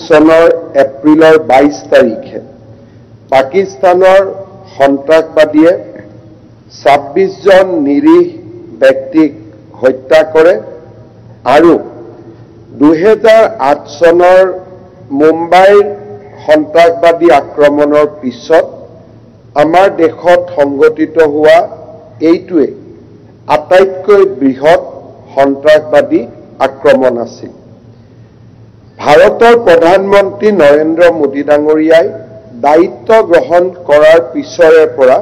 চনৰ এপ্ৰিলৰ 22 তাৰিখে পাকিস্তানৰ সন্ত্ৰাসবাদীয়ে 26 জন নিৰীহ ব্যক্তিক হত্যা কৰে আৰু 2008 চনৰ মুম্বাইৰ সন্ত্ৰাসবাদী আক্ৰমণৰ পিছত আমাৰ দেশত সংঘটিত হোৱা এইটোৱে আটাইতকৈ বৃহৎ সন্ত্ৰাসবাদী আক্ৰমণ আছিল। ভাৰতৰ প্ৰধানমন্ত্ৰী নৰেন্দ্ৰ মোদী ডাঙৰীয়াই দায়িত্ব গ্ৰহণ কৰাৰ পিছৰে পৰা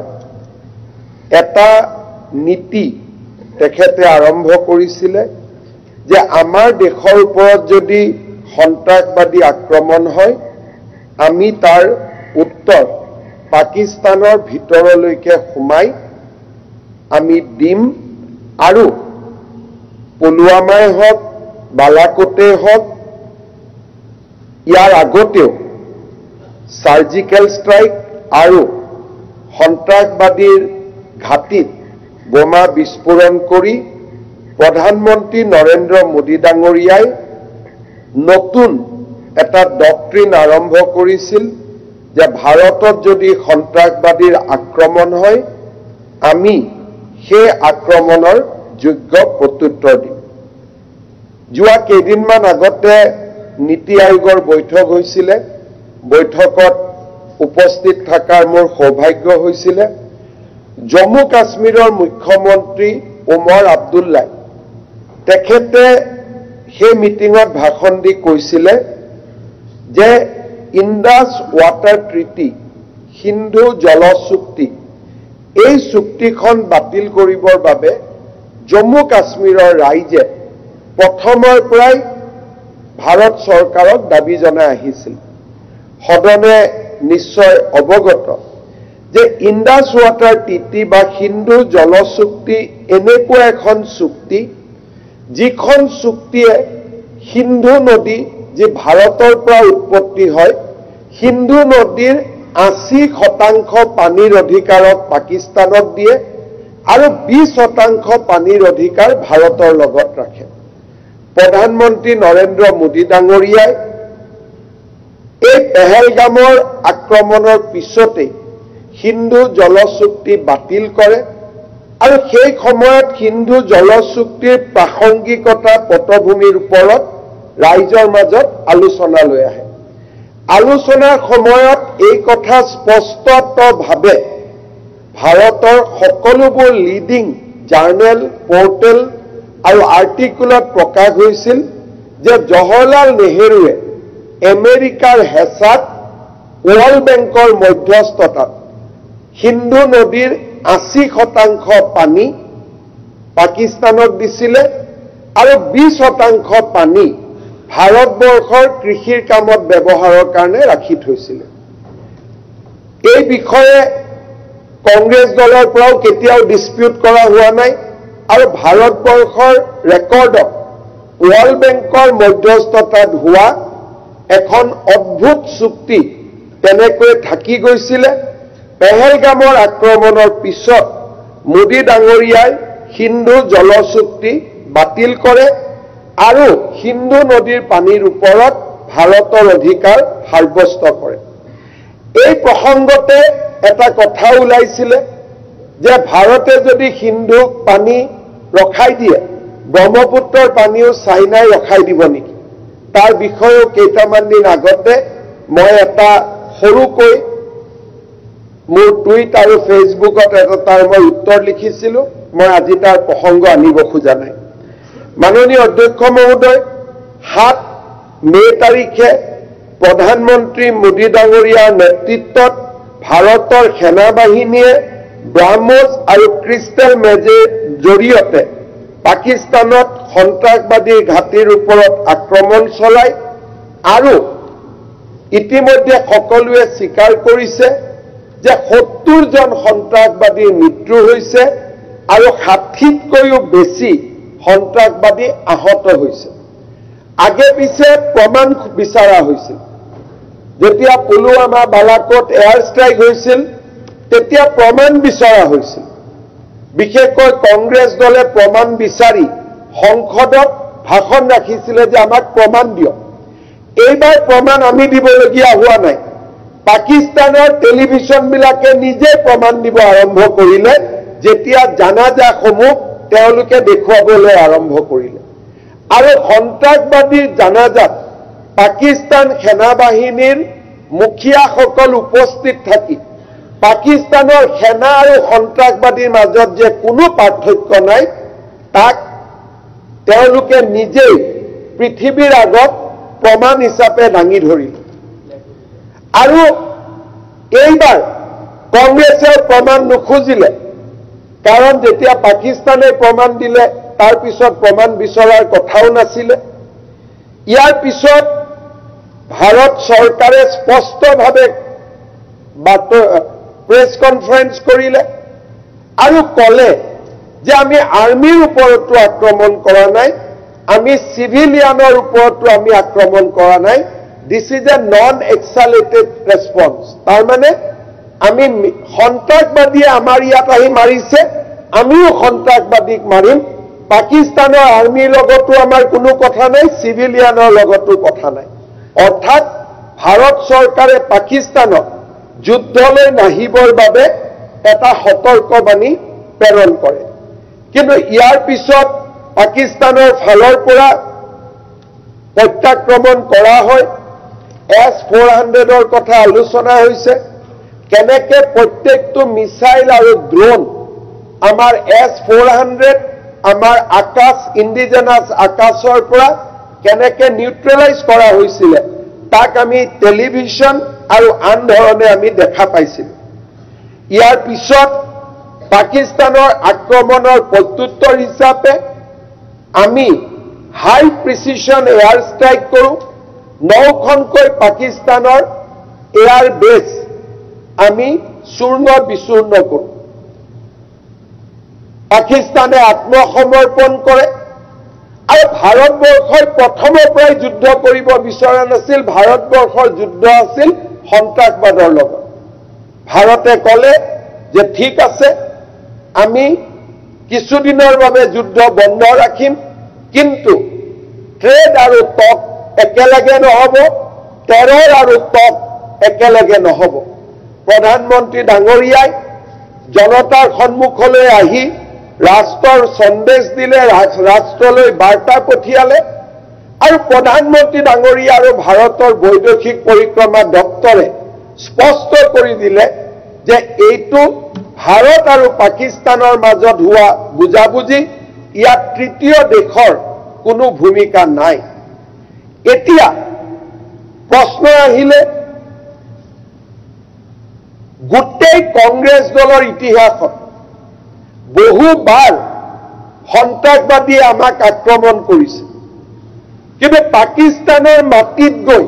এটা নীতি তেখেতে আৰম্ভ কৰিছিলে যে আমাৰ দেশৰ ওপৰত যদি সন্ত্ৰাসবাদী আক্ৰমণ হয় আমি তাৰ উত্তৰ পাকিস্তানৰ ভিতৰলৈকে সোমাই আমি দিম আৰু পুলৱামাই হওক বালাকোটেই হওক ইয়াৰ আগতেও সাৰ্জিকেল ষ্ট্ৰাইক আৰু সন্ত্ৰাসবাদীৰ ঘাটিত বোমা বিস্ফোৰণ কৰি প্ৰধানমন্ত্ৰী নৰেন্দ্ৰ মোদী ডাঙৰীয়াই নতুন এটা ডক্ট্ৰিন আৰম্ভ কৰিছিল যে ভাৰতত যদি সন্ত্ৰাসবাদীৰ আক্ৰমণ হয় আমি সেই আক্ৰমণৰ যোগ্য প্ৰত্যুত্তৰ দিম। যোৱা কেইদিনমান আগতে নীতি আয়োগৰ বৈঠক হৈছিলে, বৈঠকত উপস্থিত থকাৰ মোৰ সৌভাগ্য হৈছিলে। জম্মু কাশ্মীৰৰ মুখ্যমন্ত্ৰী ওমৰ আব্দুল্লাই তেখেতে সেই মিটিঙত ভাষণ দি কৈছিলে যে ইণ্ডাছ ৱাটাৰ ট্ৰিটি সিন্ধু জল চুক্তি এই চুক্তিখন বাতিল কৰিবৰ বাবে জম্মু কাশ্মীৰৰ ৰাইজে প্ৰথমৰ পৰাই ভাৰত চৰকাৰক দাবী জনাই আহিছিল। সদনে নিশ্চয় অৱগত যে ইণ্ডাছ ৱাটাৰ ট্ৰিটি বা সিন্ধু জল চুক্তি এনেকুৱা এখন চুক্তি যিখন চুক্তিয়ে সিন্ধু নদী যি ভাৰতৰ পৰা উৎপত্তি হয় সিন্ধু নদীৰ 80% পানীৰ অধিকাৰক পাকিস্তানক দিয়ে আৰু 20% পানীৰ অধিকাৰ ভাৰতৰ লগত ৰাখে। প্ৰধানমন্ত্ৰী নৰেন্দ্ৰ মোদী ডাঙৰীয়াই এই পেহেলগামৰ আক্ৰমণৰ পিছতে সিন্ধু জল চুক্তি বাতিল কৰে আৰু সেই সময়ত সিন্ধু জল চুক্তিৰ প্ৰাসংগিকতা পটভূমিৰ ওপৰত ৰাইজৰ মাজত আলোচনা লৈ আহে। আলোচনাৰ সময়ত এই কথা স্পষ্টভাৱে ভাৰতৰ সকলোবোৰ লিডিং জাৰ্নেল পৰ্টেল আৰু আৰ্টিকুলত প্ৰকাশ হৈছিল যে জৱাহৰলাল নেহৰুৱে আমেৰিকাৰ হেঁচাত ৱৰ্ল্ড বেংকৰ মধ্যস্থতাত সিন্ধু নদীৰ 80% পানী পাকিস্তানক দিছিলে আৰু 20% পানী ভাৰতবৰ্ষৰ কৃষিৰ কামত ব্যৱহাৰৰ কাৰণে ৰাখি থৈছিলে। এই বিষয়ে কংগ্ৰেছ দলৰ পৰাও কেতিয়াও ডিসপিউট কৰা হোৱা নাই আৰু ভাৰতবৰ্ষৰ ৰেকৰ্ডত ৱৰ্ল্ড বেংকৰ মধ্যস্থতাত হোৱা এখন অদ্ভুত চুক্তি তেনেকৈ থাকি গৈছিলে। পেহেলগামৰ আক্ৰমণৰ পিছত মোদী ডাঙৰীয়াই সিন্ধু জল চুক্তি বাতিল কৰে আৰু সিন্ধু নদীৰ পানীৰ ওপৰত ভাৰতৰ অধিকাৰ সাব্যস্ত কৰে। এই প্ৰসংগতে এটা কথা ওলাইছিলে যে ভাৰতে যদি সিন্ধুক পানী ৰখাই দিয়ে ব্ৰহ্মপুত্ৰৰ পানীও চাইনাই ৰখাই দিব নেকি। তাৰ বিষয়েও কেইটামান দিন আগতে মই এটা সৰুকৈ মোৰ টুইট আৰু ফেচবুকত তাৰ মই উত্তৰ লিখিছিলোঁ। মই আজি তাৰ প্ৰসংগ আনিব খোজা নাই। মাননীয় অধ্যক্ষ মহোদয়, 7 মে তাৰিখে প্ৰধানমন্ত্ৰী মোদী ডাঙৰীয়াৰ নেতৃত্বত ভাৰতৰ সেনাবাহিনীয়ে ব্ৰাহ্মছ আৰু ক্ৰিষ্টেল মেজৰ জৰিয়তে পাকিস্তানত সন্ত্ৰাসবাদীৰ ঘাটিৰ ওপৰত আক্ৰমণ চলায় আৰু ইতিমধ্যে সকলোৱে স্বীকাৰ কৰিছে যে 70 জন সন্ত্ৰাসবাদীৰ মৃত্যু হৈছে আৰু 60তকৈও বেছি সন্ত্ৰাসবাদী আহত হৈছে। আগে পিছে প্ৰমাণ বিচাৰা হৈছিল। যেতিয়া পুলৱামা বালাকোট এয়াৰ ষ্ট্ৰাইক হৈছিল তেতিয়া প্ৰমাণ বিচৰা হৈছিল। বিশেষকৈ কংগ্ৰেছ দলে প্ৰমাণ বিচাৰি সংসদত ভাষণ ৰাখিছিলে যে আমাক প্ৰমাণ দিয়ক। এইবাৰ প্ৰমাণ আমি দিবলগীয়া হোৱা নাই পাকিস্তানৰ টেলিভিছনবিলাকে নিজে প্ৰমাণ দিব আৰম্ভ কৰিলে যেতিয়া জানাজাসমূহ তেওঁলোকে দেখুৱাবলৈ আৰম্ভ কৰিলে আৰু সন্ত্ৰাসবাদীৰ জানাজাত পাকিস্তান সেনাবাহিনীৰ মুখিয়াসকল উপস্থিত থাকি পাকিস্তানৰ সেনা আৰু সন্ত্ৰাসবাদীৰ মাজত যে কোনো পাৰ্থক্য নাই তাক তেওঁলোকে নিজেই পৃথিৱীৰ আগত প্ৰমাণ হিচাপে দাঙি ধৰিলে আৰু এইবাৰ কংগ্ৰেছে প্ৰমাণ নুখুজিলে কাৰণ যেতিয়া পাকিস্তানে প্ৰমাণ দিলে তাৰ পিছত প্ৰমাণ বিচৰাৰ কথাও নাছিলে ইয়াৰ পিছত ভাৰত চৰকাৰে স্পষ্টভাৱে প্ৰেছ কনফাৰেন্স কৰিলে আৰু ক'লে যে আমি আৰ্মিৰ ওপৰতো আক্ৰমণ কৰা নাই আমি সিভিলিয়ানৰ ওপৰতো আমি আক্ৰমণ কৰা নাই দিস ইজ এ নন এক্সালেটেড ৰেসপন্স তাৰ মানে আমি সন্ত্ৰাসবাদীয়ে আমাৰ ইয়াত আহি মাৰিছে আমিও সন্ত্ৰাসবাদীক মাৰিম পাকিস্তানৰ আৰ্মিৰ লগতো আমাৰ কোনো কথা নাই সিভিলিয়ানৰ লগতো কথা নাই অৰ্থাৎ ভাৰত চৰকাৰে পাকিস্তানক যুদ্ধলৈ নাহিবৰ বাবে এটা সতৰ্কবাণী প্ৰেৰণ কৰে কিন্তু ইয়াৰ পিছত পাকিস্তানৰ ফালৰ পৰা প্ৰত্যাক্ৰমণ কৰা হয় S-400ৰ কথা আলোচনা হৈছে কেনেকে প্ৰত্যেকটো মিসাইল আৰু ড্ৰোন আমাৰ S-400 আমাৰ আকাশ ইণ্ডিজেনাছ আকাশৰ পৰা কেনেকে নিউট্ৰেলাইজ কৰা হৈছিল তাক আমি টেলিভিছন আৰু আন ধৰণে আমি দেখা পাইছিলোঁ ইয়াৰ পিছত পাকিস্তানৰ আক্ৰমণৰ প্ৰত্যুত্তৰ হিচাপে আমি হাই প্ৰিচিজন এয়াৰ ষ্ট্ৰাইক কৰোঁ 9খনকৈ পাকিস্তানৰ এয়াৰ বেছ আমি চূৰ্ণ বিচূৰ্ণ কৰোঁ পাকিস্তানে আত্মসমৰ্পণ কৰে আৰু ভাৰতবৰ্ষই প্ৰথমৰ পৰাই যুদ্ধ কৰিব বিচৰা নাছিল ভাৰতবৰ্ষৰ যুদ্ধ আছিল সন্ত্ৰাসবাদৰ লগত ভাৰতে ক'লে যে ঠিক আছে আমি কিছুদিনৰ বাবে যুদ্ধ বন্ধ ৰাখিম কিন্তু ট্ৰেড আৰু টক একেলগে নহব টেৰৰ আৰু টক একেলগে নহব প্ৰধানমন্ত্ৰী ডাঙৰীয়াই জনতাৰ সন্মুখলৈ আহি ৰাষ্ট্ৰৰ সন্দেশ দিলে ৰাষ্ট্ৰলৈ বাৰ্তা পঠিয়ালে আৰু প্ৰধানমন্ত্ৰী ডাঙৰীয়া আৰু ভাৰতৰ বৈদেশিক পৰিক্ৰমা দপ্তৰে স্পষ্ট কৰি দিলে যে এইটো ভাৰত আৰু পাকিস্তানৰ মাজত হোৱা বুজাবুজি ইয়াত তৃতীয় দেশৰ কোনো ভূমিকা নাই এতিয়া প্ৰশ্ন আহিলে গোটেই কংগ্ৰেছ দলৰ ইতিহাসত বহুবাৰ সন্ত্ৰাসবাদীয়ে আমাক আক্ৰমণ কৰিছে কিন্তু পাকিস্তানৰ মাটিত গৈ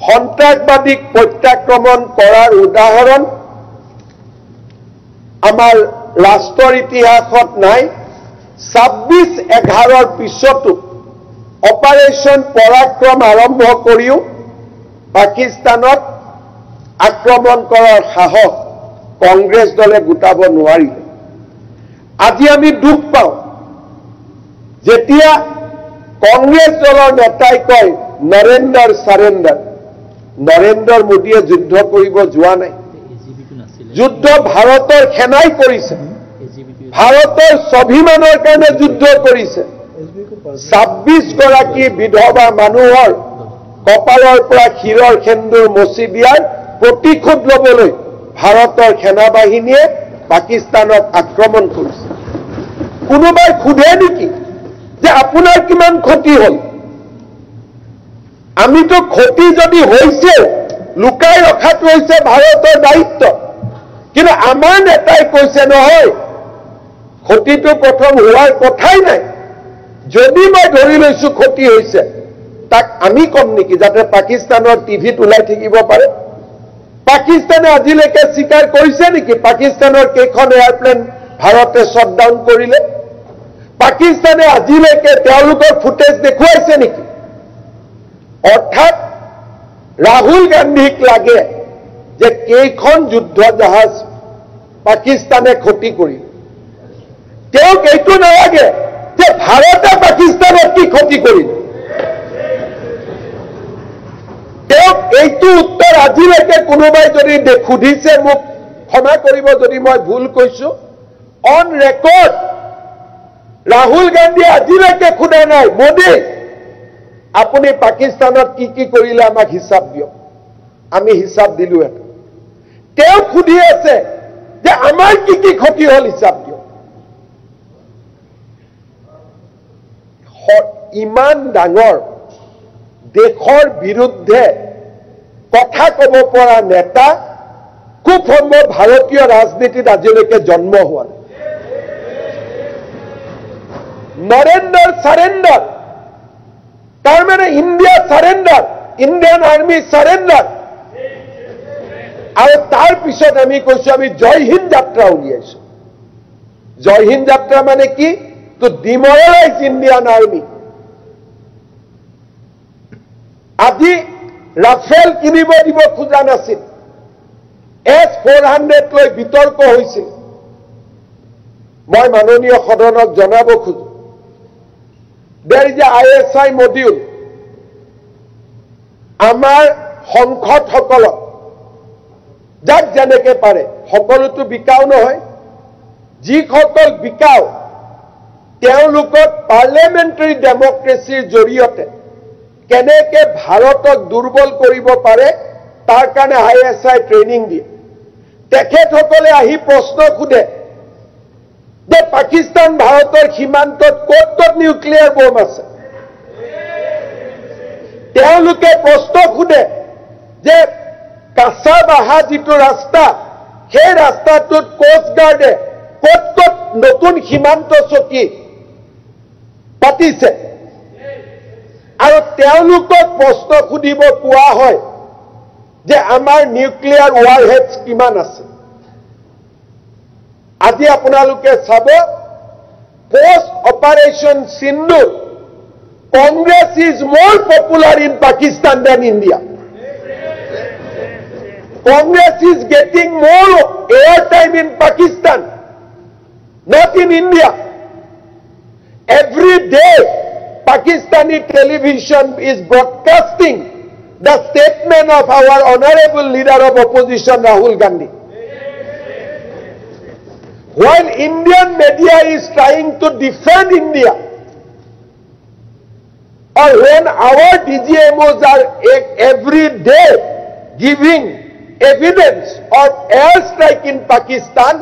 সন্ত্ৰাসবাদীক প্ৰত্যাক্ৰমণ কৰাৰ উদাহৰণ আমাৰ ৰাষ্ট্ৰৰ ইতিহাসত নাই 26/11ৰ পিছতো অপাৰেশ্যন পৰাক্ৰম আৰম্ভ কৰিও পাকিস্তানত আক্ৰমণ কৰাৰ সাহস কংগ্ৰেছ দলে গোটাব নোৱাৰিলে আজি আমি দুখ পাওঁ যেতিয়া কংগ্ৰেছ দলৰ নেতাই কয় নৰেন্দ্ৰ সাৰেন্দ্ৰ নৰেন্দ্ৰ মোদীয়ে যুদ্ধ কৰিব যোৱা নাই যুদ্ধ ভাৰতৰ সেনাই কৰিছে ভাৰতৰ স্বাভিমানৰ কাৰণে যুদ্ধ কৰিছে 26 গৰাকী বিধৱা মানুহৰ কপালৰ পৰা শিৰৰ সেন্দুৰ মচি দিয়াৰ প্ৰতিশোধ ল'বলৈ ভাৰতৰ সেনাবাহিনীয়ে পাকিস্তানক আক্ৰমণ কৰিছে কোনোবাই খুধে নেকি যে আপোনাৰ কিমান ক্ষতি হ'ল আমিতো ক্ষতি যদি হৈছে লুকাই ৰখাটো হৈছে ভাৰতৰ দায়িত্ব কিন্তু আমাৰ নেতাই কৈছে নহয় ক্ষতিটো প্ৰথম হোৱাৰ কথাই নাই যদি মই ধৰি লৈছো ক্ষতি হৈছে তাক আমি কম নেকি যাতে পাকিস্তানৰ টিভিত ওলাই থাকিব পাৰে পাকিস্তানে আজিলৈকে স্বীকাৰ কৰিছে নেকি পাকিস্তানৰ কেইখন এয়াৰপ্লেন ভাৰতে শ্বটডাউন কৰিলে পাকিস্তানে আজিলৈকে তেওঁলোকৰ ফুটেজ দেখুৱাইছে নেকি অৰ্থাৎ ৰাহুল গান্ধীক লাগে যে কেইখন যুদ্ধ জাহাজ পাকিস্তানে ক্ষতি কৰিল তেওঁক এইটো নালাগে যে ভাৰতে পাকিস্তানক কি ক্ষতি কৰিল তেওঁক এইটো উত্তৰ আজিলৈকে কোনোবাই যদি সুধিছে মোক ক্ষমা কৰিব যদি মই ভুল কৈছো অন ৰেকৰ্ড ৰাহুল গান্ধী আজিলৈকে সোধা নাই মোদী আপুনি পাকিস্তানত কি কৰিলে আমাক হিচাপ দিয়ক আমি হিচাপ দিলো এটা তেওঁ সুধি আছে যে আমাৰ কি ক্ষতি হল হিচাপ দিয়ক ইমান ডাঙৰ দেশৰ বিৰুদ্ধে কথা ক'ব পৰা নেতা খুব সম্ভৱ ভাৰতীয় ৰাজনীতিত আজিলৈকে জন্ম হোৱা নাই নৰেন্দ্ৰ সাৰেন্ডাৰ তাৰমানে ইণ্ডিয়া সাৰেন্ডাৰ ইণ্ডিয়ান আৰ্মি সাৰেন্ডাৰ আৰু তাৰ পিছত আমি কৈছো আমি জয় হিন্দ যাত্ৰা উলিয়াইছো জয় হিন্দ যাত্ৰা মানে কি টু ডিমৰেলাইজ ইণ্ডিয়ান আৰ্মি আজি ৰাফেল কিনিব দিব খোজা নাছিল S-400 লৈ বিতৰ্ক হৈছিল মই মাননীয় সদনক জনাব খোজো there is a ISI module আমাৰ সংসদসকলক যাক যেনেকে পাৰে সকলোতো বিকাও নহয় যিসকল বিকাও তেওঁলোকক পাৰ্লিয়ামেণ্টাৰী ডেমক্ৰেচিৰ জৰিয়তে কেনেকে ভাৰতক দুৰ্বল কৰিব পাৰে তাৰ কাৰণে ISI ট্ৰেইনিং দিয়ে তেখেতসকলে আহি প্ৰশ্ন সোধে যে পাকিস্তান ভাৰতৰ সীমান্তত ক'ত নিউক্লিয়াৰ বম আছে তেওঁলোকে প্ৰশ্ন সোধে যে কাছাবাহা যিটো ৰাস্তা সেই ৰাস্তাটোত কোষ্ট গাৰ্ডে ক'ত নতুন সীমান্ত চকী পাতিছে আৰু তেওঁলোকক প্ৰশ্ন সুধিব কোৱা হয় যে আমাৰ নিউক্লিয়াৰ ৱাৰহেডছ কিমান আছে আজি আপোনালোকে চাব post operation Sindhu Congress is more popular in Pakistan than India. Congress is getting more airtime in Pakistan, not in India. Every day, Pakistani television is broadcasting the statement of our honorable leader of opposition, Rahul Gandhi. While Indian media is trying to defend India, or when our DGMOs are every day giving evidence of airstrike in Pakistan,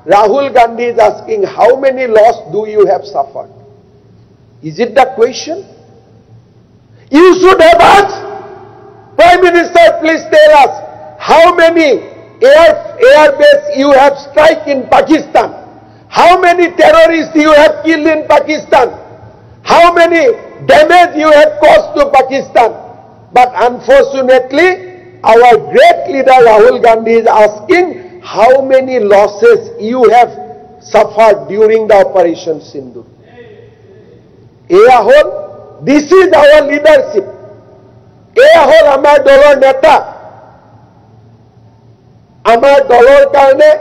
Rahul Gandhi is asking, how many loss do you have suffered? Is it the question? You should have asked, Prime Minister, please tell us how many air base you have struck in Pakistan? How many terrorists you have killed in Pakistan? How many damage you have caused to Pakistan? But unfortunately, our great leader Rahul Gandhi is asking how many losses you have suffered during the Operation Sindhu. This is our leadership. Amar dolor neta. Amar dolor karne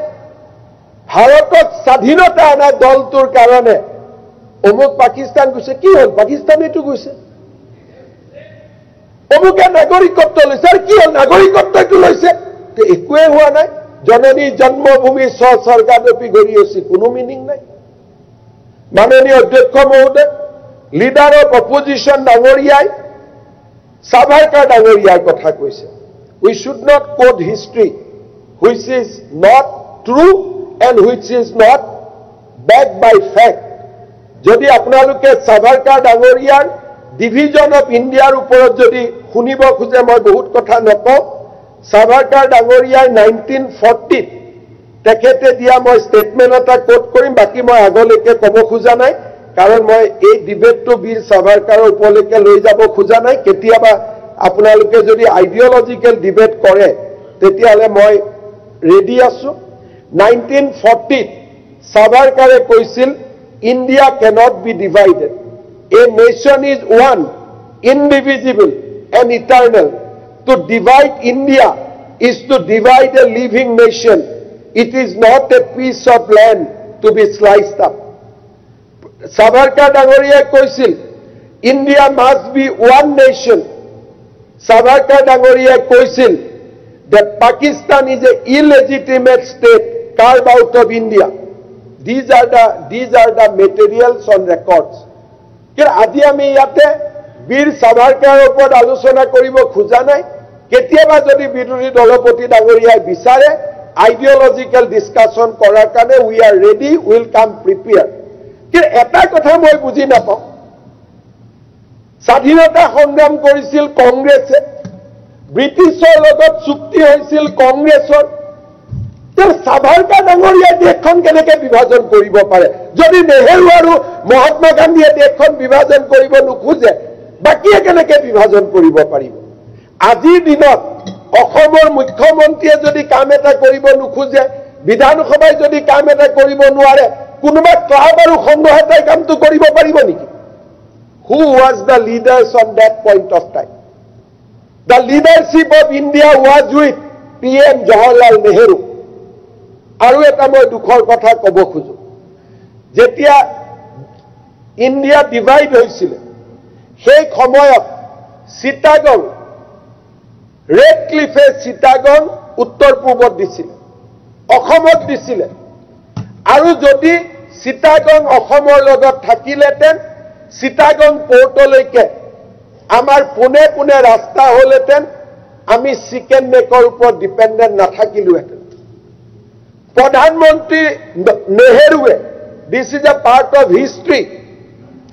Bharatot স্বাধীনতা আনা দলটোৰ কাৰণে অমুক পাকিস্তান গৈছে কি হল পাকিস্তানেটো গৈছে অমুকে নাগৰিকত্ব লৈছে আৰু কি হল নাগৰিকত্বটো লৈছে একোৱে হোৱা নাই জননী জন্মভূমি স্বৰ্গাদপি গৰি আছে কোনো মিনিং নাই মাননীয় অধ্যক্ষ মহোদয় লিডাৰ অফ অপজিশ্যন ডাঙৰীয়াই সাভাৰকাৰ ডাঙৰীয়াৰ কথা কৈছে we should not quote history which is not true and which is not backed by fact. যদি আপোনালোকে সাভাৰকাৰ ডাঙৰীয়াৰ ডিভিজন অফ ইণ্ডিয়াৰ ওপৰত যদি শুনিব খুজে মই বহুত কথা নকওঁ সাভাৰকাৰ ডাঙৰীয়াৰ 1940 তেখেতে দিয়া মই ষ্টেটমেন্ট এটা কোট কৰিম বাকি মই আগলৈকে ক'ব খোজা নাই কাৰণ মই এই ডিবেটটো বীৰ সাভাৰকাৰৰ ওপৰলৈকে লৈ যাব খোজা নাই কেতিয়াবা আপোনালোকে যদি আইডিঅলজিক্যাল ডিবেট কৰে তেতিয়ালে মই ৰেডি আছো 1940 সাভাৰকাৰে কৈছিল India cannot be divided. A nation is one, indivisible and eternal. To divide India is to divide a living nation. It is not a piece of land to be sliced up. Savarkar Dangoriya কৈছিল India must be one nation. Savarkar ডাঙৰীয়াই কৈছিল that Pakistan is a illegitimate state carved out of India. These are the materials on records. Kira আজি আমি ইয়াতে বীর সাভাৰকাৰৰ ওপৰত আলোচনা কৰিব খোজা নাই কেতিয়াবা যদি বিৰোধী দলপতি ডাঙৰীয়াই বিচাৰে আইডিওলজিক্যাল ডিসকাশন কৰাৰ কাৰণে we are ready, will come prepared. কিন্তু এটা কথা মই বুজি নাপাওঁ স্বাধীনতা সংগ্ৰাম কৰিছিল কংগ্ৰেছে ব্ৰিটিছৰ লগত চুক্তি হৈছিল কংগ্ৰেছৰ সাভাৰকাৰ ডাঙৰীয়াই দেশখন কেনেকৈ বিভাজন কৰিব পাৰে যদি নেহেৰু আৰু মহাত্মা গান্ধীয়ে দেশখন বিভাজন কৰিব নোখোজে বাকিয়ে কেনেকৈ বিভাজন কৰিব পাৰিব আজিৰ দিনত অসমৰ মুখ্যমন্ত্ৰীয়ে যদি কাম এটা কৰিব নোখোজে বিধানসভাই যদি কাম এটা কৰিব নোৱাৰে কোনোবা ক্লাব আৰু সংঘ এটাই কামটো কৰিব পাৰিব নেকি Who was the leaders on that point of time? The leadership of India was with PM Jawaharlal Nehru. আৰু এটা মই দুখৰ কথা ক'ব খোজো যেতিয়া ইণ্ডিয়া ডিভাইড হৈছিল সেই সময়ত চিটাগং ৰেড ক্লিফে চিটাগং উত্তৰ পূবত দিছিল অসমত দিছিল আৰু যদি চিটাগং অসমৰ লগত থাকিলেতেন চিটাগং পোৰ্টলৈকে আমাৰ পুনে পুনে ৰাস্তা হলেতেন আমি চিকেন নেকৰ ওপৰত ডিপেন্ডেন্ট নাথাকিলোহেঁতেন প্ৰধানমন্ত্ৰী নেহেৰুৱে this is a part of history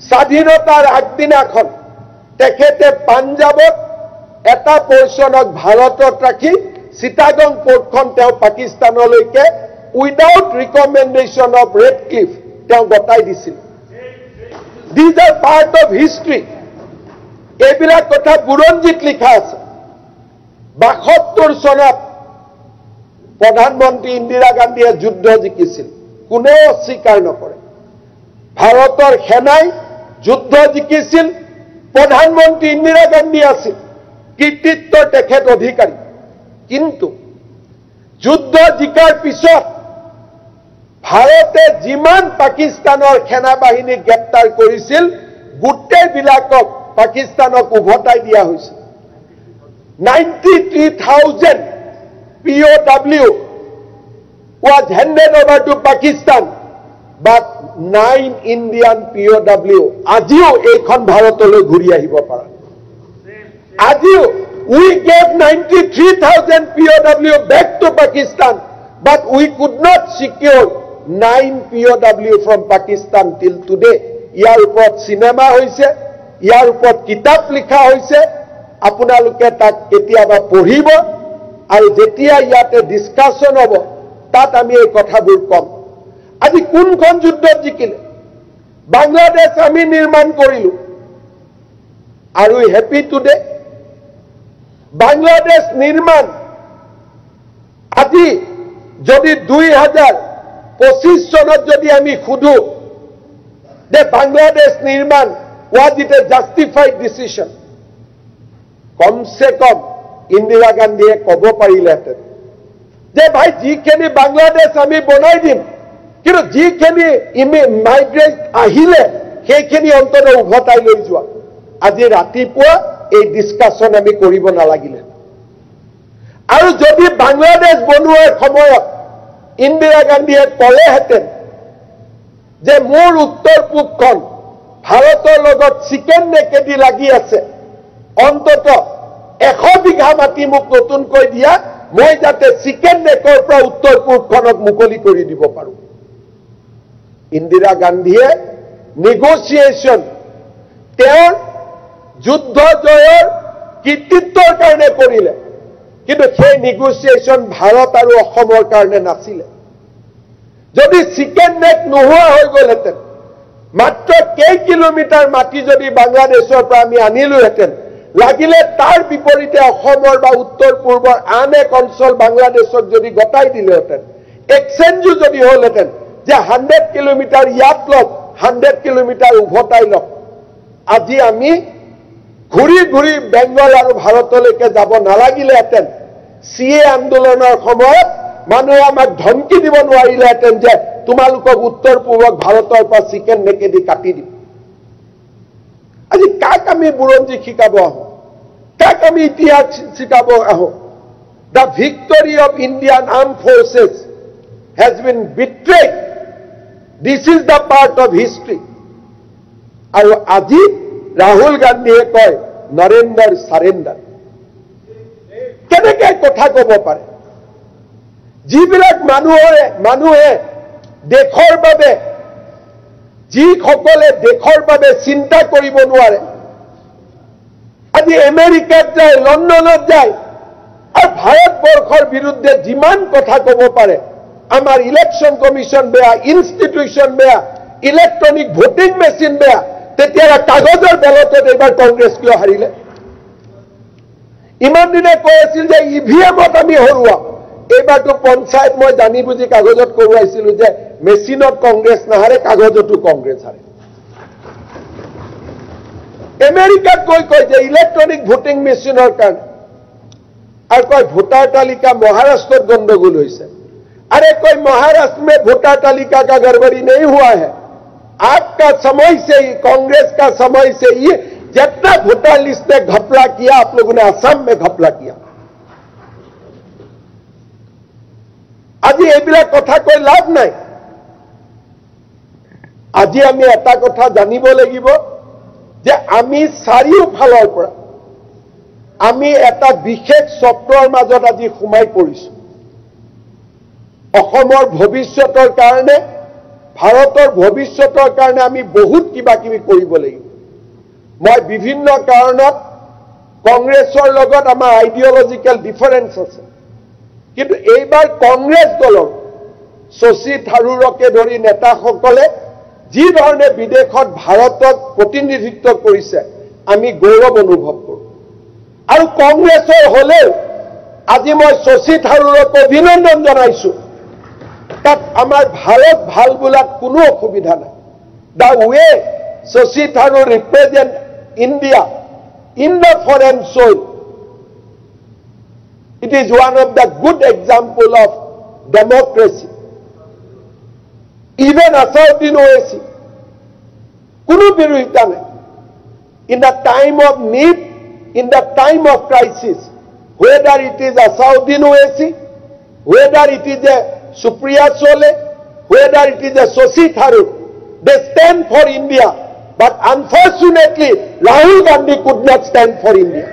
স্বাধীনতাৰ আগদিনাখন তেখেতে পাঞ্জাবত এটা পৰ্চনক ভাৰতত ৰাখি চিটাগং পোৰ্টখন তেওঁ পাকিস্তানলৈকে without recommendation of Radcliffe তেওঁ গতাই দিছিল These are part of history. এইবিলাক কথা বুৰঞ্জীত লিখা আছে ৭২ চনত প্ৰধানমন্ত্ৰী ইন্দিৰা গান্ধীয়ে যুদ্ধ জিকিছিল কোনেও অস্বীকাৰ নকৰে ভাৰতৰ সেনাই যুদ্ধ জিকিছিল প্ৰধানমন্ত্ৰী ইন্দিৰা গান্ধী আছিল কৃতিত্বৰ তেখেত অধিকাৰী কিন্তু যুদ্ধ জিকাৰ পিছত ভাৰতে যিমান পাকিস্তানৰ সেনাবাহিনী গ্ৰেপ্তাৰ কৰিছিল গোটেইবিলাকক পাকিস্তানক উভতাই দিয়া হৈছিল 93,000 POW was handed over to Pakistan but 9 Indian POW আজিও এইখন ভাৰতলৈ ঘূৰি আহিব পাৰে আজিও we gave 93,000 POW back to Pakistan but we could not secure 9 POW from Pakistan till today. ইয়াৰ ওপৰত সিনেমা হৈছে ইয়াৰ ওপৰত কিতাপ লিখা হৈছে আপোনালোকে তাক কেতিয়াবা পঢ়িব আৰু যেতিয়া ইয়াতে ডিসকাশন হ'ব তাত আমি এই কথাবোৰ কম আজি কোনখন যুদ্ধত জিকিলে বাংলাদেশ আমি নিৰ্মাণ কৰিলো আৰু হ্যাপি টুডে বাংলাদেশ নিৰ্মাণ আজি যদি 2025 চনত যদি আমি খুদু যে বাংলাদেশ নিৰ্মাণ was it a justified decision কমসে কম ইন্দিৰা গান্ধীয়ে ক'ব পাৰিলেহেঁতেন যে ভাই যিখিনি বাংলাদেশ আমি বনাই দিম কিন্তু যিখিনি মাইগ্ৰেট আহিলে সেইখিনি অন্তত উভতাই লৈ যোৱা আজি ৰাতিপুৱা এই ডিসকাশন আমি কৰিব নালাগিলে আৰু যদি বাংলাদেশ বনোৱাৰ সময়ত ইন্দিৰা গান্ধীয়ে ক'লেহেঁতেন যে মোৰ উত্তৰ পূবখন ভাৰতৰ লগত চিকেন নেকেদি লাগি আছে অন্তত 100 বিঘা মাটি মোক নতুনকৈ দিয়া মই যাতে চিকেন নেকৰ পৰা উত্তৰ পূবখনক মুকলি কৰি দিব পাৰো ইন্দিৰা গান্ধীয়ে নেগোচিয়েশ্যন তেওঁৰ যুদ্ধ জয়ৰ কৃতিত্বৰ কাৰণে কৰিলে কিন্তু সেই নেগোচিয়েশ্যন ভাৰত আৰু অসমৰ কাৰণে নাছিলে যদি চিকেন নেক নোহোৱা হৈ গ'লহেঁতেন মাত্ৰ কেই কিলোমিটাৰ মাটি যদি বাংলাদেশৰ পৰা আমি আনিলোহেঁতেন লাগিলে তাৰ বিপৰীতে অসমৰ বা উত্তৰ পূৰ্বৰ আন এক অঞ্চল বাংলাদেশক যদি গতাই দিলেহেঁতেন এক্সচেঞ্জো যদি হ'লহেঁতেন যে 100 কিলোমিটাৰ ইয়াত লওক 100 কিলোমিটাৰ উভতাই লওক আজি আমি ঘূৰি ঘূৰি বেংগল আৰু ভাৰতলৈকে যাব নালাগিলেহেঁতেন সিএ আন্দোলনৰ সময়ত মানুহে আমাক ধমকি দিব নোৱাৰিলেহেঁতেন যে তোমালোকক উত্তৰ পূবক ভাৰতৰ পৰা চিকেন নেকেদি কাটি দিম আজি কাক আমি বুৰঞ্জী শিকাব কাক আমি ইতিহাস শিকাব আহো the victory of Indian armed forces has been betrayed this is the part of history আৰু আজি ৰাহুল গান্ধীয়ে কয় নৰেন্দ্ৰ সাৰেন্ডাৰ কেনেকৈ কথা ক'ব পাৰে যিবিলাক মানুহে দেশৰ বাবে যিসকলে দেশৰ বাবে চিন্তা কৰিব নোৱাৰে আজি আমেৰিকাত যায় লণ্ডনত যায় আৰু ভাৰতবৰ্ষৰ বিৰুদ্ধে যিমান কথা ক'ব পাৰে আমাৰ ইলেকশ্যন কমিশ্যন বেয়া ইনষ্টিটিউশ্যন বেয়া ইলেক্ট্ৰনিক ভোটিং মেচিন বেয়া তেতিয়া কাগজৰ বেলটত এইবাৰ কংগ্ৰেছ কিয় হাৰিলে ইমান দিনে কৈ আছিল যে ইভিএমত আমি হৰুৱাম এইবাৰটো পঞ্চায়ত মই জানি বুজি কাগজত কৰোৱাইছিলোঁ যে মেচিনত কংগ্ৰেছ নাহাৰে কাগজতো কংগ্ৰেছ হাৰে আমেৰিকাত কয় যে ইলেক্ট্ৰনিক ভোটিং মেচিনৰ কাৰণে আৰু কয় ভোটাৰ তালিকা মহাৰাষ্ট্ৰত গণ্ডগোল হৈছে अरे कोई महाराष्ट्र में वोटर तालिका का गड़बड़ी नहीं हुआ है आपका समय से ही कांग्रेस का समय से ही जितना वोटर लिस्ट में घपला किया आप लोगों ने असम में घपला किया আজি এইবিলাক কথা কৈ লাভ নাই আজি আমি এটা কথা জানিব লাগিব যে আমি চাৰিওফালৰ পৰা আমি এটা বিশেষ চক্ৰৰ মাজত আজি সোমাই পৰিছো অসমৰ ভৱিষ্যতৰ কাৰণে ভাৰতৰ ভৱিষ্যতৰ কাৰণে আমি বহুত কিবা কিবি কৰিব লাগিব মই বিভিন্ন কাৰণত কংগ্ৰেছৰ লগত আমাৰ আইডিঅলজিক্যাল ডিফাৰেন্স আছে কিন্তু এইবাৰ কংগ্ৰেছ দলৰ শশী থাৰুৰকে ধৰি নেতাসকলে যি ধৰণে বিদেশত ভাৰতক প্ৰতিনিধিত্ব কৰিছে আমি গৌৰৱ অনুভৱ কৰোঁ আৰু কংগ্ৰেছৰ হলেও আজি মই শশী থাৰুৰক অভিনন্দন জনাইছোঁ তাত আমাৰ ভাৰত ভাল বোলাত কোনো অসুবিধা নাই the way Shashi Tharoor represent India in the foreign soil it is one of the good example of democracy even Asauddin Owaisi কোনো বিৰোধিতা নাই in the time of need in the time of crisis whether it is Asauddin Owaisi whether it is a Supriya Sole whether it is a Shashi Tharoor they stand for India but unfortunately Rahul Gandhi could not stand for India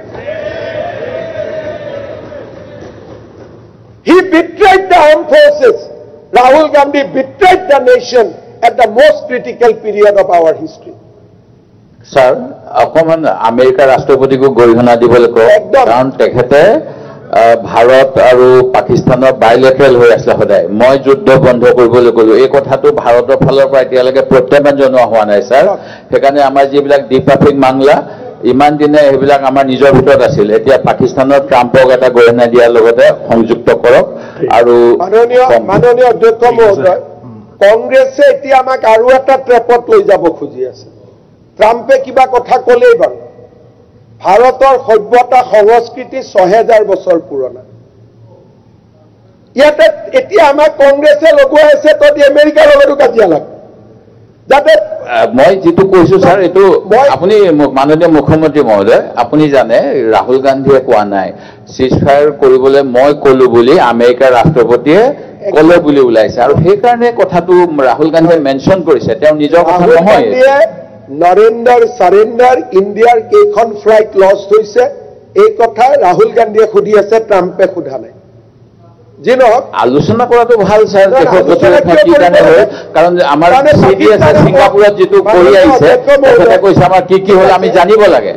he betrayed the armed forces Rahul Gandhi betrayed the nation at the most critical period of our history sir অকমান আমেৰিকাৰ ৰাষ্ট্ৰপতিক গৰিহণা দিবলৈ কয় কাৰণ তেখেতে ভাৰত আৰু পাকিস্তানৰ বাইলেটাৰেল হৈ আছে সদায় মই যুদ্ধ বন্ধ কৰিবলৈ গলো এই কথাটো ভাৰতৰ ফালৰ পৰা এতিয়ালৈকে প্ৰত্যাহ্বান জনোৱা হোৱা নাই স্যাৰ সেইকাৰণে আমাৰ যিবিলাক দ্বিপাক্ষিক মামলা ইমান দিনে এইবিলাক আমাৰ নিজৰ ভিতৰত আছিল এতিয়া পাকিস্তানৰ ট্ৰাম্পক এটা গৰিহণা দিয়াৰ লগতে সংযুক্ত কৰক আৰু মাননীয় অধ্যক্ষ মহোদয় কংগ্ৰেছে এতিয়া আমাক আৰু এটা ট্ৰেপত লৈ যাব খুজি আছে ট্ৰাম্পে কিবা কথা ক'লেই বাৰু ভাৰতৰ সভ্যতা সংস্কৃতি ৬০০০ বছৰ পুৰণা ইয়াতে এতিয়া আমাক কংগ্ৰেছে লগোৱা আছে তদি আমেৰিকাৰ লগতো কাজিয়া লাগে যাতে মই যেটো কৈছো স্যাৰ এটো আপুনি মাননীয় মুখ্যমন্ত্ৰী মহোদয় আপুনি জানে ৰাহুল গান্ধীয়ে কোৱা নাই সিজফায়াৰ কৰিবলৈ মই কলো বুলি আমেৰিকাৰ ৰাষ্ট্ৰপতিয়ে কলে বুলি ওলাইছে আৰু সেই কাৰণে কথাটো ৰাহুল গান্ধীয়ে মেনশন কৰিছে তেওঁ নিজৰ কথা নহয় নৰেন্দ্ৰ সাৰেন্ডাৰ ইণ্ডিয়াৰ কেইখন ফ্লাইট লছ হৈছে এই কথা ৰাহুল গান্ধীয়ে খুদি আছে ট্ৰাম্পে খুদা নাই যি নহওক আলোচনা কৰাটো ভাল স্যাৰ কি কাৰণে হয় কাৰণ আমাৰ সিডিএছ সিংগাপুৰত যেটো কৰি আহিছে তেখেতে কৈছে আমাৰ কি হ'ল আমি জানিব লাগে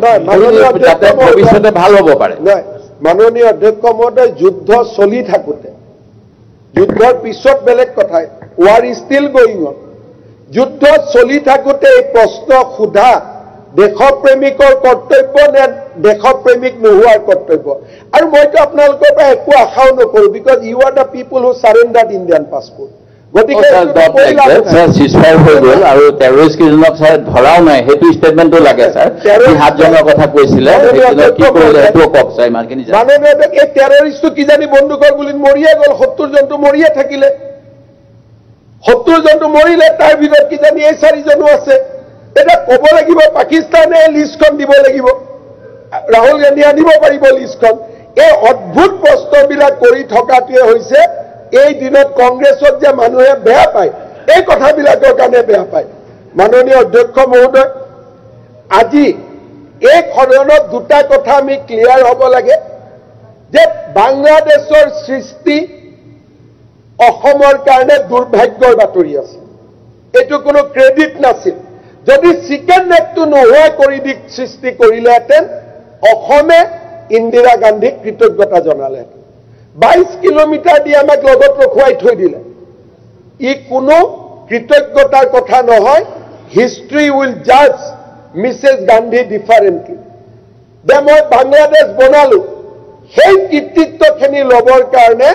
যাতে ভৱিষ্যতে ভাল হ'ব পাৰে নহয় মাননীয় অধ্যক্ষ মহোদয় যুদ্ধ চলি থাকোতে যুদ্ধৰ পিছত বেলেগ কথা war is still going on যুদ্ধ চলি থাকোতে এই প্ৰশ্ন খুদা দেশপ্ৰেমিকৰ কৰ্তব্য নে দেশপ্ৰেমিক নোহোৱাৰ কৰ্তব্য আৰু মইতো আপোনালোকৰ পৰা একো আশাও নকৰো because you are the people who surrendered Indian passport গতিকে স্যাৰ সিজফায়াৰ হৈ গ'ল আৰু টেৰৰিষ্ট কিজনক স্যাৰ ধৰাও নাই সেইটো ষ্টেটমেণ্টটো লাগে স্যাৰ এই 7 জনৰ কথা কৈছিলে কি কৰিলে সেইটো কওক স্যাৰ ইমানখিনি মাননীয় এই টেৰৰিষ্টটো কি জানি বন্দুকৰ গুলিত মৰিয়ে গ'ল 70 জনটো মৰিয়ে থাকিলে 70 জনটো মৰিলে তাৰ ভিতৰত কি জানি এই 4 জনো আছে এটা ক'ব লাগিব পাকিস্তানে লিষ্টখন দিব লাগিব ৰাহুল গান্ধী আনিব পাৰিব লিষ্টখন এই অদ্ভুত প্ৰশ্নবিলাক কৰি থকাটোৱে হৈছে এই দিনত কংগ্ৰেছক যে মানুহে বেয়া পায় এই কথাবিলাকৰ কাৰণে বেয়া পায় মাননীয় অধ্যক্ষ মহোদয় আজি এই সদনত দুটা কথা আমি ক্লিয়াৰ হ'ব লাগে যে বাংলাদেশৰ সৃষ্টি অসমৰ কাৰণে দুৰ্ভাগ্যৰ বাতৰি আছে এইটো কোনো ক্ৰেডিট নাছিল যদি চিকেন নেকটো নোহোৱা কৰি দি সৃষ্টি কৰিলেহেঁতেন অসমে ইন্দিৰা গান্ধীক কৃতজ্ঞতা জনালে 22 কিলোমিটাৰ দি আমাক লগত ৰখুৱাই থৈ দিলে ই কোনো কৃতজ্ঞতাৰ কথা নহয় হিষ্ট্ৰী উইল জাজ মিছেছ গান্ধী ডিফাৰেণ্টলি যে মই বাংলাদেশ বনালো সেই কৃতিত্বখিনি ল'বৰ কাৰণে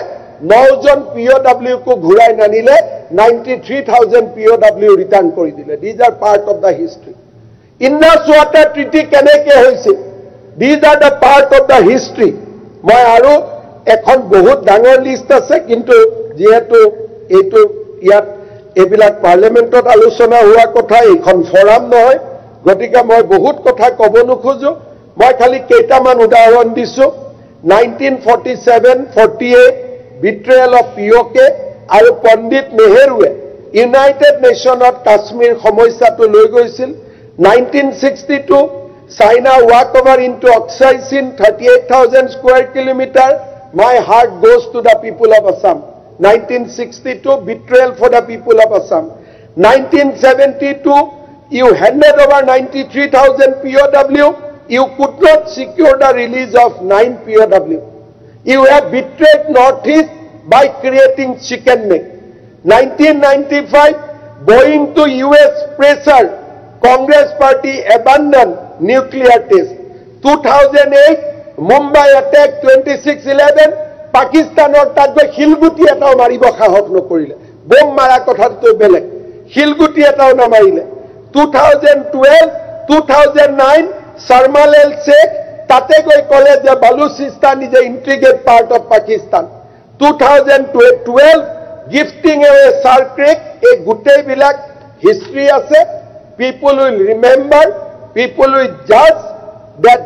9 জন POWকো ঘূৰাই নানিলে 93,000 POW ৰিটাৰ্ণ কৰি দিলে these are part of the history Indus water treaty কেনেকৈ হৈছিল these are the part of the history মই আৰু এখন বহুত ডাঙৰ লিষ্ট আছে কিন্তু যেহেতু এইটো ইয়াত এইবিলাক পাৰ্লিমেণ্টত আলোচনা হোৱা কথা এইখন ফৰাম নহয় গতিকে মই বহুত কথা ক'ব নোখোজো মই খালি কেইটামান উদাহৰণ দিছোঁ 1947-48 betrayal of POK আৰু পণ্ডিত নেহেৰুৱে ইউনাইটেড নেশ্যনত কাশ্মীৰ সমস্যাটো লৈ গৈছিল 1962 China walk over into Aksai Sin 38,000 square kilometer my heart goes to the people of Assam 1962 betrayal for the people of Assam 1972 you handed over 93,000 POW you could not secure the release of 9 POW you have betrayed Northeast by creating chicken neck 1995 going to US pressure Congress party abandoned nuclear test 2008 Mumbai attack 26/11 Pakistanor tagbe hilguti etao maribo khahok nokorile bom mara kotha to belek hilguti etao na marile 2012 2009 Sarmalal Sheikh tate goi kole je Baluchistan is an intricate part of Pakistan 2012 gifting away Sar Creek a gutei bilak history ase people will remember people will judge that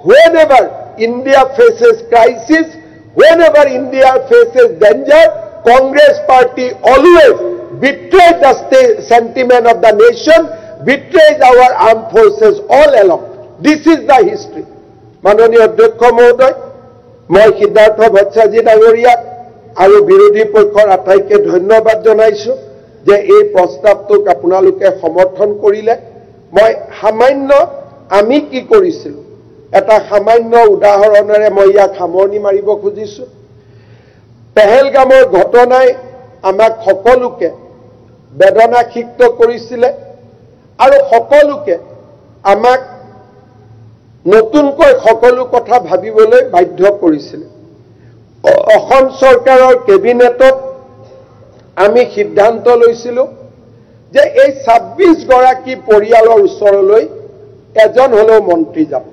whenever India faces crisis whenever India faces danger Congress party always betrays the sentiment of the nation betrays our armed forces all along this is the history মাননীয় অধ্যক্ষ মহোদয় মই সিদ্ধাৰ্থ ভট্টাচাৰ্য ডাঙৰীয়াক আৰু বিৰোধী পক্ষৰ আটাইকে ধন্যবাদ জনাইছো যে এই প্ৰস্তাৱটোক আপোনালোকে সমৰ্থন কৰিলে মই সামান্য আমি কি কৰিছিলো এটা সামান্য উদাহৰণৰে মই ইয়াক সামৰণি মাৰিব খুজিছো পেহেলগামৰ ঘটনাই আমাক সকলোকে বেদনাক্ষিপ্ত কৰিছিলে আৰু সকলোকে আমাক নতুনকৈ সকলো কথা ভাবিবলৈ বাধ্য কৰিছিল অসম চৰকাৰৰ কেবিনেটত আমি সিদ্ধান্ত লৈছিলো যে এই 26 গৰাকী পৰিয়ালৰ ওচৰলৈ এজন হলেও মন্ত্ৰী যাব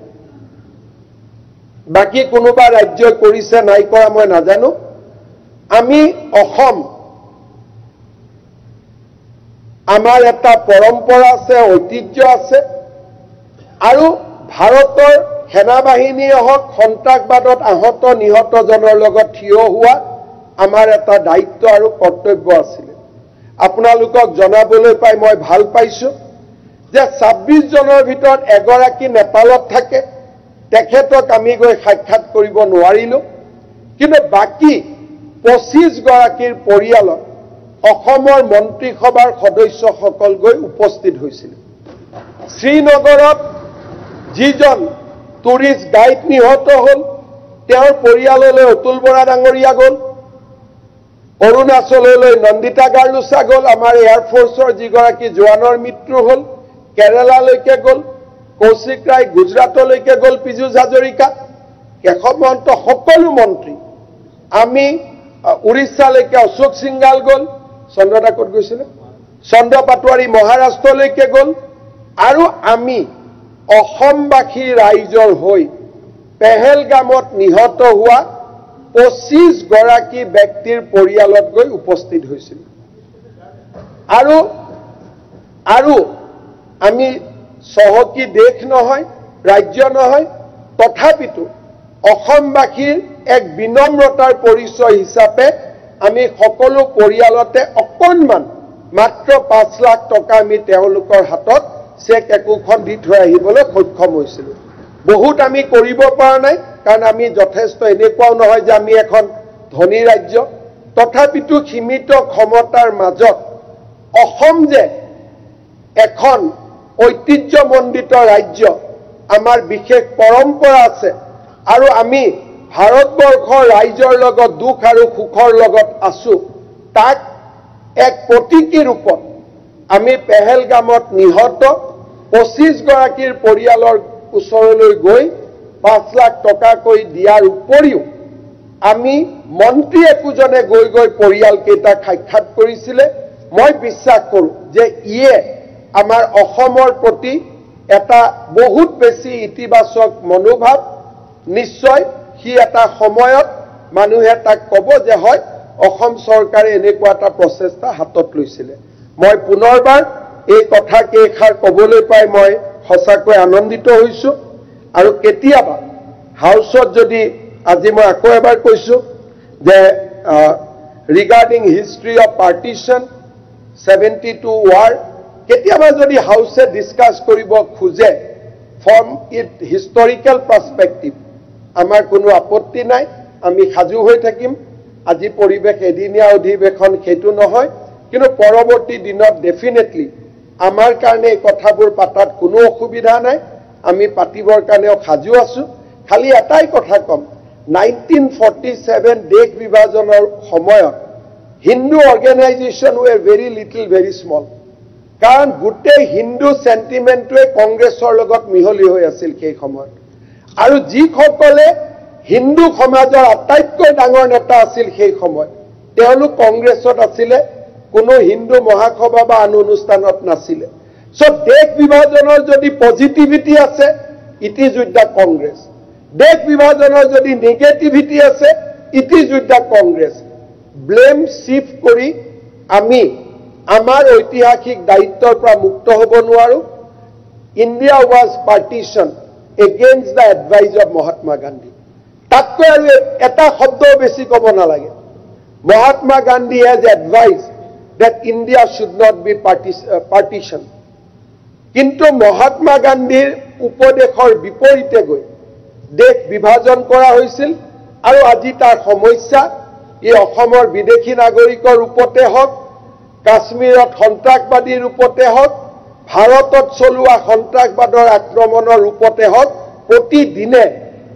বাকি কোনোবা ৰাজ্যই কৰিছে নাই কৰা মই নাজানো আমি অসম আমাৰ এটা পৰম্পৰা আছে ঐতিহ্য আছে আৰু ভাৰতৰ সেনাবাহিনীয়ে হওক সন্ত্ৰাসবাদত আহত নিহত জনৰ লগত থিয় হোৱা আমাৰ এটা দায়িত্ব আৰু কৰ্তব্য আছিল আপোনালোকক জনাবলৈ পাই মই ভাল পাইছো যে 26 জনৰ ভিতৰত এগৰাকী নেপালত থাকে তেখেতক আমি গৈ সাক্ষাৎ কৰিব নোৱাৰিলো কিন্তু বাকি 25 গৰাকীৰ পৰিয়ালত অসমৰ মন্ত্ৰী সভাৰ সদস্যসকল গৈ উপস্থিত হৈছিল শ্ৰীনগৰত যিজন টুৰিষ্ট গাইড নিহত হল তেওঁৰ পৰিয়াললৈ অতুল বৰা ডাঙৰীয়া গল অৰুণাচললৈ নন্দিতা গাৰ্লুচা গল আমাৰ এয়াৰ ফোৰ্সৰ যিগৰাকী জোৱানৰ মৃত্যু হল কেৰালালৈকে গল কৌশিক ৰায় গুজৰাটলৈকে গল পিজু হাজৰিকা কেশৱ মহন্ত সকলো মন্ত্ৰী আমি উৰিষ্যালৈকে অশোক সিংগাল গল চন্দ্ৰদা ক'ত গৈছিল চন্দ্ৰ পাটোৱাৰী মহাৰাষ্ট্ৰলৈকে গল আৰু আমি অসমবাসী ৰাইজৰ হৈ পেহেলগামত নিহত হোৱা 25 গৰাকী ব্যক্তিৰ পৰিয়ালত গৈ উপস্থিত হৈছিল আৰু আমি সহকী দেশ নহয় ৰাজ্য নহয় তথাপিতো অসমবাসীৰ এক বিনম্ৰতাৰ পৰিচয় হিচাপে আমি সকলো পৰিয়ালতে অকণমান মাত্ৰ 5 লাখ টকা আমি তেওঁলোকৰ হাতত চেক একোখন দি থৈ আহিবলৈ সক্ষম হৈছিল বহুত আমি কৰিব পৰা নাই কাৰণ আমি যথেষ্ট এনেকুৱাও নহয় যে আমি এখন ধনী ৰাজ্য তথাপিতো সীমিত ক্ষমতাৰ মাজত অসম যে এখন ঐতিহ্যমণ্ডিত ৰাজ্য আমাৰ বিশেষ পৰম্পৰা আছে আৰু আমি ভাৰতবৰ্ষৰ ৰাইজৰ লগত দুখ আৰু সুখৰ লগত আছো তাক এক প্ৰতীকী ৰূপত আমি পেহেলগামত নিহত 25 গৰাকীৰ পৰিয়ালৰ ওচৰলৈ গৈ 5 লাখ টকাকৈ দিয়াৰ উপৰিও আমি মন্ত্ৰী একোজনে গৈ পৰিয়ালকেইটাক সাক্ষাৎ কৰিছিলে মই বিশ্বাস কৰোঁ যে ইয়ে আমাৰ অসমৰ প্ৰতি এটা বহুত বেছি ইতিবাচক মনোভাৱ নিশ্চয় হি এটা সময়ত মানুহে তাক ক'ব যে হয় অসম চৰকাৰে এনেকুৱা এটা প্ৰচেষ্টা হাতত লৈছিলে মই পুনৰবাৰ এই কথা কেইষাৰ ক'বলৈ পাই মই সঁচাকৈ আনন্দিত হৈছো আৰু কেতিয়াবা হাউচত যদি আজি মই আকৌ এবাৰ কৈছো যে regarding history of partition 72 war কেতিয়াবা যদি হাউসে ডিসকাস কৰিব খোজে ফ্ৰম ইট হিষ্টৰিকেল পাৰ্সপেক্টিভ আমাৰ কোনো আপত্তি নাই আমি সাজু হৈ থাকিম আজি পৰিবেশ এদিনীয়া অধিবেশন হেতু নহয় কিন্তু পৰৱৰ্তী দিনত ডেফিনেটলি আমাৰ কাৰণে এই কথাবোৰ পাতাত কোনো অসুবিধা নাই আমি পাতিবৰ কাৰণেও সাজু আছো খালি এটাই কথা কম 1947 দেশ বিভাজনৰ সময়ত Hindu organisation war very small কাৰণ গোটেই হিন্দু সেন্টিমেন্টটোৱে কংগ্ৰেছৰ লগত মিহলি হৈ আছিল সেই সময়ত আৰু যিসকলে হিন্দু সমাজৰ আটাইতকৈ ডাঙৰ নেতা আছিল সেই সময় তেওঁলোক কংগ্ৰেছত আছিলে কোনো হিন্দু মহাসভা বা আন অনুষ্ঠানত নাছিলে সো দেশ বিভাজনৰ যদি পজিটিভিটি আছে it is with the Congress দেশ বিভাজনৰ যদি নেগেটিভিটি আছে it is with the Congress blame shift কৰি আমি আমাৰ ঐতিহাসিক দায়িত্বৰ পৰা মুক্ত হ'ব নোৱাৰো India was partition against the advice of Mahatma Gandhi তাতকৈ আৰু এটা শব্দ বেছি ক'ব নালাগে Mahatma Gandhi has advice that India should not be partition কিন্তু মহাত্মা গান্ধীৰ উপদেশৰ বিপৰীতে গৈ দেশ বিভাজন কৰা হৈছিল আৰু আজি তাৰ সমস্যা এই অসমৰ বিদেশী নাগৰিকৰ ৰূপতে হওক কাশ্মীৰত সন্ত্ৰাসবাদীৰ ৰূপতে হওক ভাৰতত চলোৱা সন্ত্ৰাসবাদৰ আক্ৰমণৰ ৰূপতে হওক প্ৰতিদিনে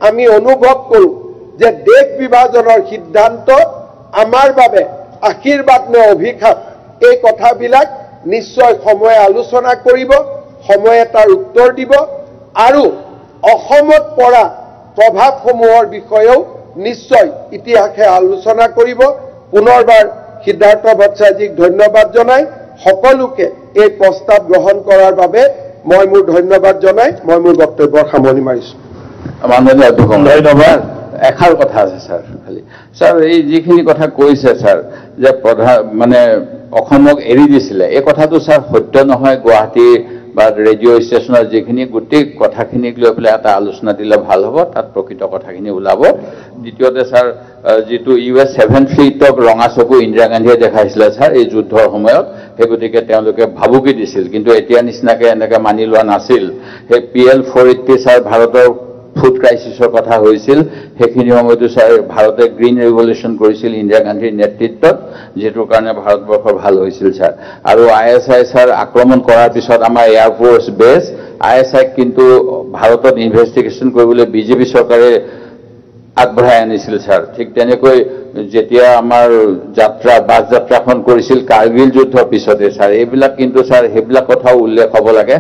আমি অনুভৱ কৰোঁ যে দেশ বিভাজনৰ সিদ্ধান্ত আমাৰ বাবে আশীৰ্বাদ নে অভিশাপ এই কথাবিলাক নিশ্চয় সময়ে আলোচনা কৰিব সময়ে তাৰ উত্তৰ দিব আৰু অসমত পৰা প্ৰভাৱসমূহৰ বিষয়েও নিশ্চয় ইতিহাসে আলোচনা কৰিব পুনৰবাৰ সিদ্ধাৰ্থ ভট্টাচাৰ্যক ধন্যবাদ জনাই সকলোকে এই প্ৰস্তাৱ গ্ৰহণ কৰাৰ বাবে মই মোৰ ধন্যবাদ জনাই মই মোৰ বক্তব্যৰ সামৰণি মাৰিছো মাননীয় অধ্যক্ষ ধন্যবাদ এখাৰ কথা আছে স্যাৰ খালি স্যাৰ এই যিখিনি কথা কৈছে স্যাৰ যে প্ৰধান মানে অসমক এৰি দিছিলে এই কথাটো স্যাৰ সত্য নহয় গুৱাহাটী বা ৰেডিঅ' ষ্টেচনৰ যিখিনি গোটেই কথাখিনিক লৈ পেলাই এটা আলোচনা দিলে ভাল হ'ব তাত প্ৰকৃত কথাখিনি ওলাব দ্বিতীয়তে স্যাৰ যেটো US 7 ফ্লিটক ৰঙা চকু ইন্দিৰা গান্ধীয়ে দেখাইছিলে স্যাৰ এই যুদ্ধৰ সময়ত সেই গতিকে তেওঁলোকে ভাবুকি দিছিল কিন্তু এতিয়া নিচিনাকে এনেকে মানি লোৱা নাছিল সেই PL 480 স্যাৰ ভাৰতৰ ফুড ক্ৰাইসিসৰ কথা হৈছিল সেইখিনি সময়তো স্যাৰ ভাৰতে গ্ৰীণ ৰেভলিউশন কৰিছিল ইন্দিৰা গান্ধীৰ নেতৃত্বত যেটোৰ কাৰণে ভাৰতবৰ্ষৰ ভাল হৈছিল স্যাৰ আৰু ISI স্যাৰ আক্ৰমণ কৰাৰ পিছত আমাৰ এয়াৰ ফোৰ্স বেস ISI কিন্তু ভাৰতত ইনভেষ্টিগেশন কৰিবলৈ বিজেপি চৰকাৰে আগবঢ়াই আনিছিল স্যাৰ ঠিক তেনেকৈ যেতিয়া আমাৰ যাত্ৰা বাছ যাত্ৰাখন কৰিছিল কাৰ্গিল যুদ্ধৰ পিছতে স্যাৰ এইবিলাক কিন্তু স্যাৰ হেবিলাক কথা উল্লেখ হ'ব লাগে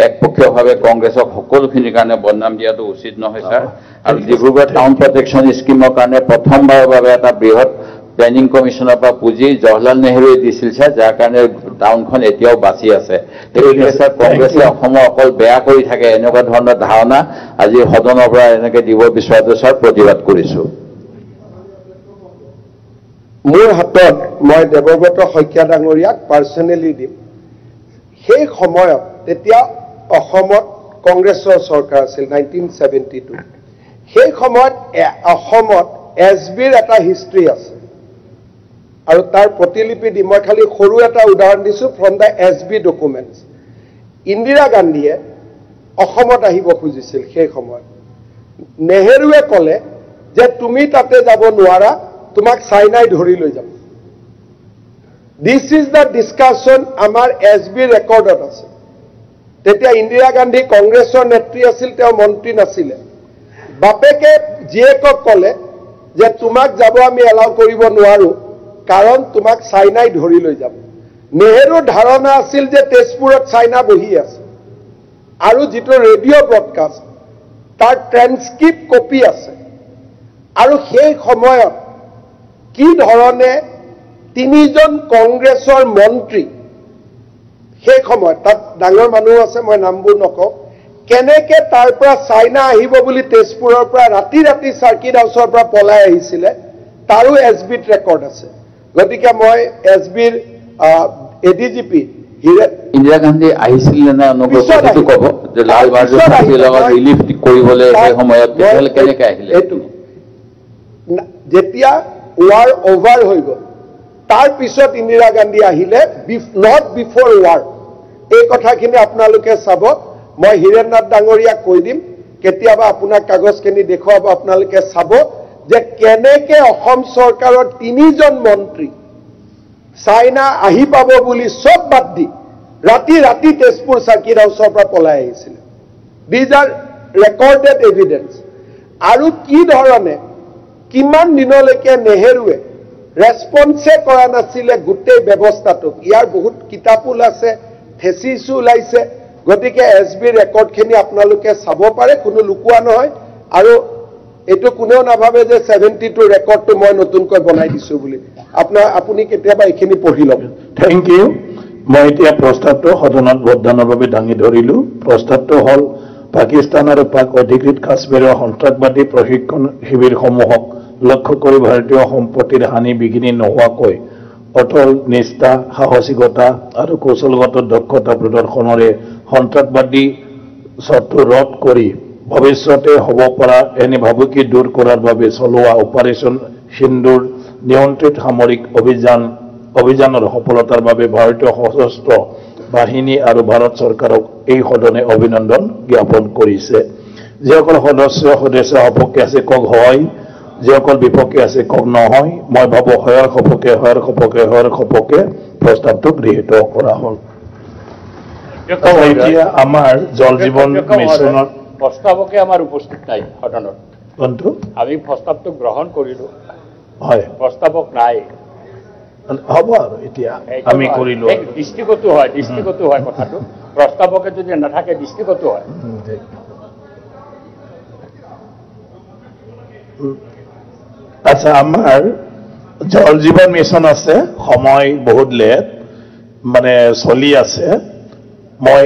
একপক্ষীয়ভাৱে কংগ্ৰেছক সকলোখিনিৰ কাৰণে বদনাম দিয়াটো উচিত নহয় স্যাৰ আৰু ডিব্ৰুগড় টাউন প্ৰটেকশ্যন স্কিমৰ কাৰণে প্ৰথমবাৰৰ বাবে এটা বৃহৎ প্লেনিং কমিশনৰ পৰা পুঁজি জৱাহৰলাল নেহৰুৱে দিছিল স্যাৰ যাৰ কাৰণে টাউনখন এতিয়াও বাচি আছে সেইটোৱে স্যাৰ কংগ্ৰেছে অসমৰ অকল বেয়া কৰি থাকে এনেকুৱা ধৰণৰ ধাৰণা আজি সদনৰ পৰা এনেকৈ দিব বিচৰাটো স্যাৰ প্ৰতিবাদ কৰিছো মোৰ হাতত মই দেৱব্ৰত শইকীয়া ডাঙৰীয়াক পাৰ্সনেলি দিম সেই সময়ত তেতিয়া অসমত কংগ্ৰেছৰ চৰকাৰ আছিল 1972 সেই সময়ত অসমত এছবিৰ এটা হিষ্ট্ৰী আছে আৰু তাৰ প্ৰতিলিপি দি মই খালি সৰু এটা উদাহৰণ দিছো from the S B documents Indira গান্ধীয়ে অসমত আহিব খুজিছিল সেই সময়ত নেহেৰুৱে ক'লে যে তুমি তাতে যাব নোৱাৰা তোমাক চাইনাই ধৰি লৈ যাব দিস ইজ দ্য ডিছকাছন আমাৰ এছবি ৰেকৰ্ডত আছে তেতিয়া ইন্দিৰা গান্ধী কংগ্ৰেছৰ নেত্ৰী আছিল তেওঁ মন্ত্ৰী নাছিলে বাপেকে জীয়েকক ক'লে যে তোমাক যাব আমি এলাউ কৰিব নোৱাৰো কাৰণ তোমাক চাইনাই ধৰি লৈ যাব নেহেৰুৰ ধাৰণা আছিল যে তেজপুৰত চাইনা বহি আছে আৰু যিটো ৰেডিঅ' ব্ৰডকাষ্ট তাৰ ট্ৰেন্সক্ৰিপ্ট কপি আছে আৰু সেই সময়ত কি ধৰণে তিনিজন কংগ্ৰেছৰ মন্ত্ৰী সেই সময়ত তাত ডাঙৰ মানুহ আছে মই নামবোৰ নকওঁ কেনেকে তাৰ পৰা চাইনা আহিব বুলি তেজপুৰৰ পৰা ৰাতি ৰাতি চাৰ্কিট হাউচৰ পৰা পলাই আহিছিলে তাৰো এছবিত ৰেকৰ্ড আছে গতিকে মই এছবিৰ এডিজিপি ইন্দিৰা গান্ধী আহিছিল নে অনুগ্ৰহ ক'ব যে লাল বাহাদুৰ শাস্ত্ৰীৰ লগত ৰিলিফ কৰিবলৈ সেই সময়ত কেনেকৈ আহিলে যেতিয়া ৱাৰ অভাৰ হৈ গ'ল তাৰ পিছত ইন্দিৰা গান্ধী আহিলে নট বিফৰ ৱাৰ এই কথাখিনি আপোনালোকে চাব মই হীৰেন্দ্ৰনাথ ডাঙৰীয়াক কৈ দিম কেতিয়াবা আপোনাক কাগজখিনি দেখুৱাব আপোনালোকে চাব যে কেনেকে অসম চৰকাৰৰ তিনিজন মন্ত্ৰী চাইনা আহি পাব বুলি সব বাদ দি ৰাতি ৰাতি তেজপুৰ চাৰ্কিট হাউচৰ পৰা পলাই আহিছিল দিজ আৰ ৰেকৰ্ডেড এভিডেন্স আৰু কি ধৰণে কিমান দিনলৈকে নেহেৰুৱে ৰেছপন্সে কৰা নাছিলে গোটেই ব্যৱস্থাটোক ইয়াৰ বহুত কিতাপ ওলাইছে থেচিছো ওলাইছে গতিকে এছবি ৰেকৰ্ডখিনি আপোনালোকে চাব পাৰে কোনো লুকুৱা নহয় আৰু এইটো কোনেও নাভাবে যে 72 ৰেকৰ্ডটো মই নতুনকৈ বনাই দিছো বুলি আপুনি কেতিয়াবা এইখিনি পঢ়ি ল'ব থ্যাংক ইউ মই এতিয়া প্ৰস্তাৱটো সদনত ভোটদানৰ বাবে দাঙি ধৰিলো প্ৰস্তাৱটো হ'ল পাকিস্তান আৰু পাক অধিকৃত কাশ্মীৰৰ সন্ত্ৰাসবাদী প্ৰশিক্ষণ শিবিৰসমূহক লক্ষ্য কৰি ভাৰতীয় সম্পত্তিৰ হানি বিঘিনি নোহোৱাকৈ অটল নিষ্ঠা সাহসিকতা আৰু কৌশলগত দক্ষতা প্ৰদৰ্শনেৰে সন্ত্ৰাসবাদী শত্ৰু ৰোধ কৰি ভৱিষ্যতে হ'ব পৰা এনে ভাবুকি দূৰ কৰাৰ বাবে চলোৱা অপাৰেশ্যন সিন্দুৰ নিয়ন্ত্ৰিত সামৰিক অভিযানৰ সফলতাৰ বাবে ভাৰতীয় সশস্ত্ৰ বাহিনী আৰু ভাৰত চৰকাৰক এই সদনে অভিনন্দন জ্ঞাপন কৰিছে যিসকল সদস্য সপক্ষে আছে কওক হয় যিসকল বিপক্ষে আছে কওক নহয় মই ভাবো হয়ৰ সপক্ষে প্ৰস্তাৱটো গৃহীত কৰা হ'ল এতিয়া আমাৰ জল জীৱন মিছনৰ প্ৰস্তাৱকে আমাৰ উপস্থিত নাই সদনত কোনটো আমি প্ৰস্তাৱটো গ্ৰহণ কৰিলো হয় প্ৰস্তাৱক নাই হ'ব আৰু এতিয়া আমি কৰিলো দৃষ্টিগত হয় কথাটো প্ৰস্তাৱকে যদি নাথাকে দৃষ্টিগত হয় আচ্ছা আমাৰ জল জীৱন মিছন আছে সময় বহুত লেট মানে চলি আছে মই